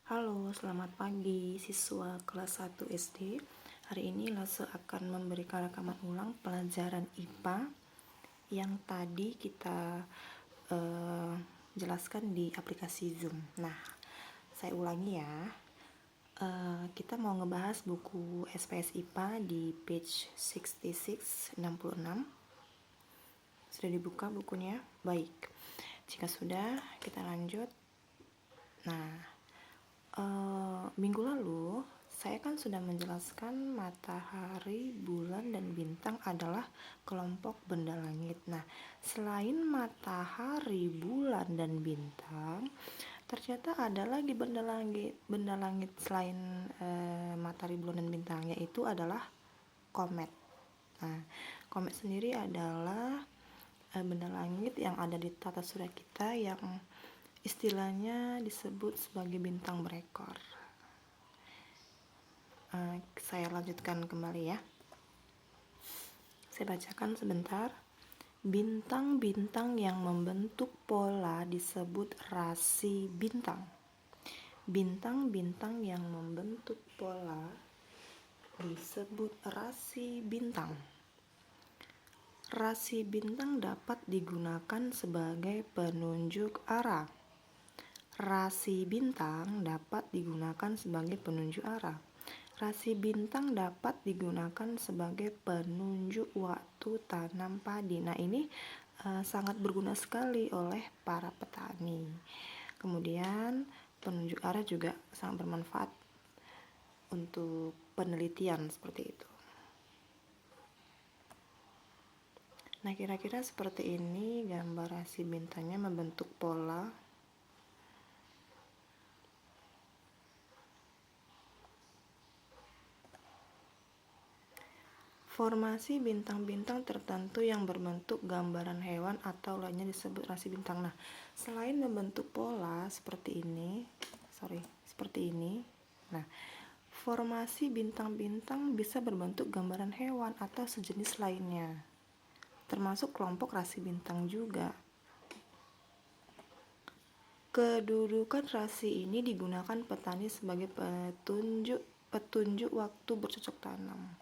Halo, selamat pagi siswa kelas 1 SD. Hari ini Lase akan memberikan rekaman ulang pelajaran IPA yang tadi kita jelaskan di aplikasi Zoom. Nah, saya ulangi ya. Kita mau ngebahas buku SPS IPA di page 66. Sudah dibuka bukunya? Baik. Jika sudah, kita lanjut. Nah, minggu lalu saya kan sudah menjelaskan matahari, bulan, dan bintang adalah kelompok benda langit. Nah, selain matahari, bulan, dan bintang, ternyata ada lagi benda langit selain matahari, bulan, dan bintang, yaitu adalah komet. Nah, komet sendiri adalah benda langit yang ada di tata surya kita yang istilahnya disebut sebagai bintang berekor. Saya lanjutkan kembali ya. Saya bacakan sebentar. Bintang-bintang yang membentuk pola disebut rasi bintang. Bintang-bintang yang membentuk pola disebut rasi bintang. Rasi bintang dapat digunakan sebagai penunjuk arah. Rasi bintang dapat digunakan sebagai penunjuk arah. Rasi bintang dapat digunakan sebagai penunjuk waktu tanam padi. Nah, ini sangat berguna sekali oleh para petani. Kemudian penunjuk arah juga sangat bermanfaat untuk penelitian seperti itu. Nah, kira-kira seperti ini gambar rasi bintangnya membentuk pola. Formasi bintang-bintang tertentu yang berbentuk gambaran hewan atau lainnya disebut rasi bintang. Nah, selain membentuk pola seperti ini, nah, formasi bintang-bintang bisa berbentuk gambaran hewan atau sejenis lainnya, termasuk kelompok rasi bintang juga. Kedudukan rasi ini digunakan petani sebagai petunjuk waktu bercocok tanam.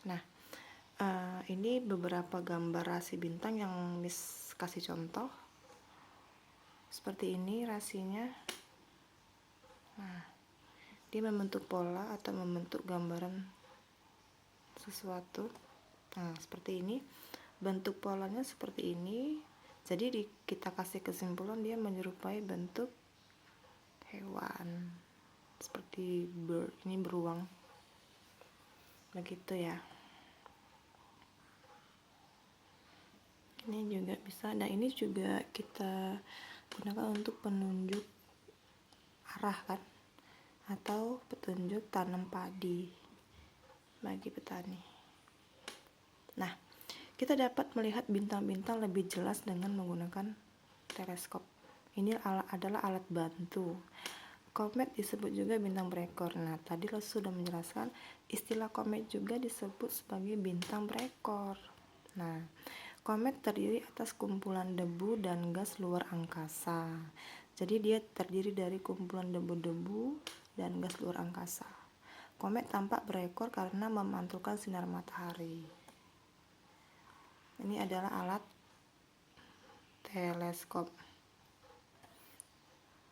Nah, ini beberapa gambar rasi bintang yang Miss kasih contoh. Seperti ini rasinya. Nah, dia membentuk pola atau membentuk gambaran sesuatu. Nah, seperti ini. Bentuk polanya seperti ini. Jadi kita kasih kesimpulan dia menyerupai bentuk hewan. Seperti bird, ini beruang. Begitu ya. Ini juga bisa, dan ini juga kita gunakan untuk penunjuk arah kan, atau petunjuk tanam padi bagi petani. Nah, kita dapat melihat bintang-bintang lebih jelas dengan menggunakan teleskop. Ini adalah alat bantu. Komet disebut juga bintang berekor. Nah, tadi lo sudah menjelaskan istilah komet juga disebut sebagai bintang berekor. Nah, komet terdiri atas kumpulan debu dan gas luar angkasa. Jadi dia terdiri dari kumpulan debu-debu dan gas luar angkasa. Komet tampak berekor karena memantulkan sinar matahari. Ini adalah alat teleskop.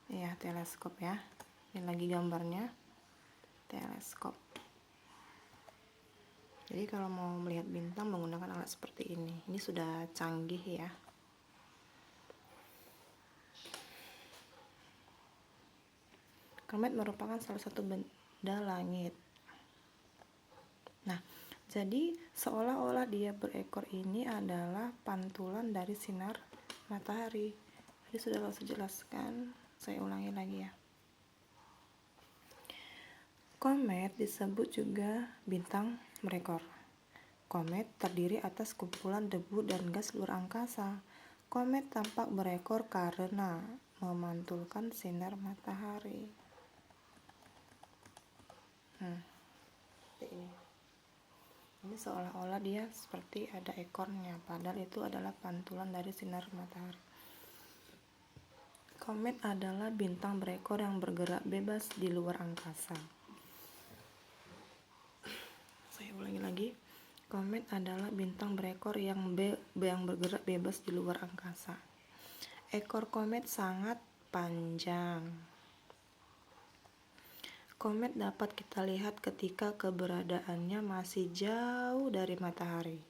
Ya, teleskop ya. Ini lagi gambarnya teleskop. Jadi kalau mau melihat bintang menggunakan alat seperti ini. Ini sudah canggih ya. Komet merupakan salah satu benda langit. Nah, jadi seolah-olah dia berekor ini adalah pantulan dari sinar matahari. Tadi sudah saya jelaskan, saya ulangi lagi ya. Komet disebut juga bintang berekor. Komet terdiri atas kumpulan debu dan gas luar angkasa. Komet tampak berekor karena memantulkan sinar matahari. Seperti ini. Ini seolah-olah dia seperti ada ekornya, padahal itu adalah pantulan dari sinar matahari. Komet adalah bintang berekor yang bergerak bebas di luar angkasa. Saya ulangi lagi. Komet adalah bintang berekor yang bergerak bebas di luar angkasa. Ekor komet sangat panjang. Komet dapat kita lihat ketika keberadaannya masih jauh dari matahari.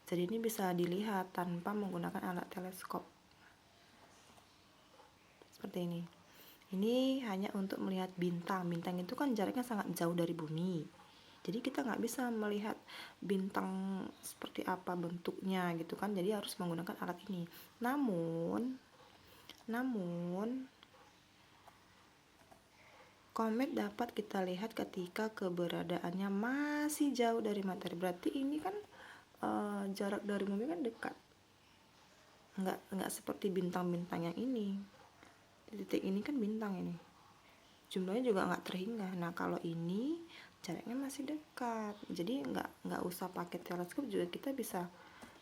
Jadi ini bisa dilihat tanpa menggunakan alat teleskop. Seperti ini. Ini hanya untuk melihat bintang. Bintang itu kan jaraknya sangat jauh dari bumi. Jadi kita nggak bisa melihat bintang seperti apa bentuknya gitu kan. Jadi harus menggunakan alat ini. Namun komet dapat kita lihat ketika keberadaannya masih jauh dari matahari. Berarti ini kan jarak dari bumi kan dekat. Nggak seperti bintang-bintang yang ini. Titik ini kan bintang ini. Jumlahnya juga nggak terhingga. Nah kalau ini jaraknya masih dekat. Jadi nggak usah pakai teleskop juga kita bisa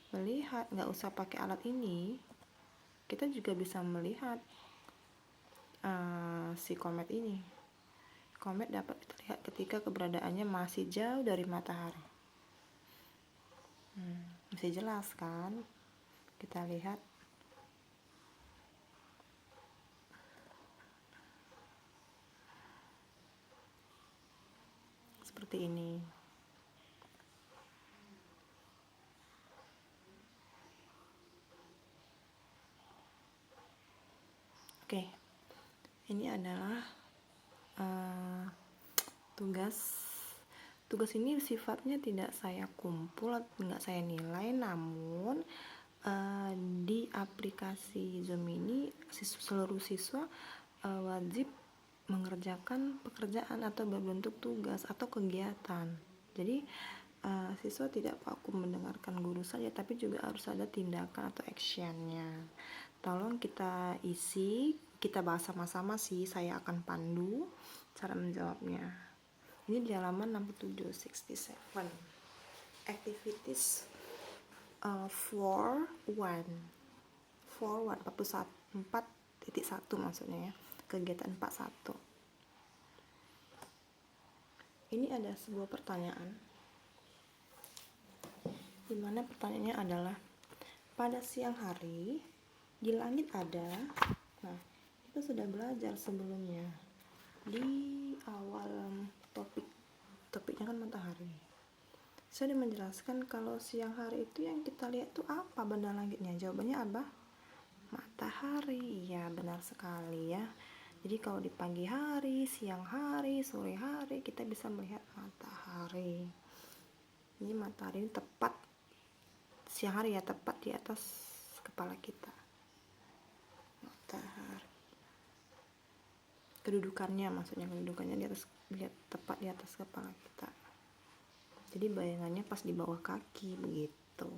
melihat. Nggak usah pakai alat ini. Kita juga bisa melihat si komet ini. Komet dapat kita lihat ketika keberadaannya masih jauh dari matahari. Masih jelas kan? Kita lihat. Seperti ini. Oke. Ini adalah tugas ini sifatnya tidak saya kumpul, nggak saya nilai, namun di aplikasi Zoom ini seluruh siswa wajib mengerjakan pekerjaan atau berbentuk tugas atau kegiatan. Jadi siswa tidak vakum mendengarkan guru saja, tapi juga harus ada tindakan atau actionnya. Tolong kita isi, kita bahas sama-sama sih, saya akan pandu cara menjawabnya. Ini di halaman 67, 67. Activities 4.1 maksudnya ya, kegiatan 41. Ini ada sebuah pertanyaan, dimana pertanyaannya adalah pada siang hari di langit ada. Nah, kita sudah belajar sebelumnya di awal topiknya kan matahari. Saya sudah menjelaskan kalau siang hari itu yang kita lihat itu apa benda langitnya. Jawabannya apa? Matahari. Ya, benar sekali ya. Jadi kalau di pagi hari, siang hari, sore hari kita bisa melihat matahari. Ini matahari ini tepat siang hari ya, tepat di atas kepala kita. Matahari. Kedudukannya di atas, lihat tepat di atas kepala kita. Jadi bayangannya pas di bawah kaki begitu.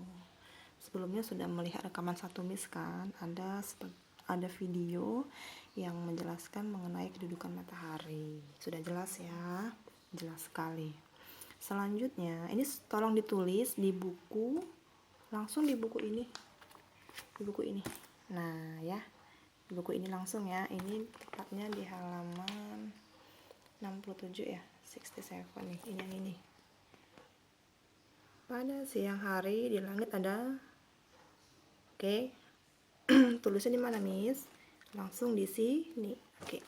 Sebelumnya sudah melihat rekaman 1 Miss kan, ada video yang menjelaskan mengenai kedudukan matahari. Sudah jelas ya, jelas sekali. Selanjutnya, ini tolong ditulis di buku, langsung di buku ini. Nah ya, di buku ini langsung ya. Ini tepatnya di halaman 67 ya, 67 nih, ini yang ini. Pada siang hari di langit ada. Oke. Tulisnya di mana, Miss? Langsung di sini. Oke.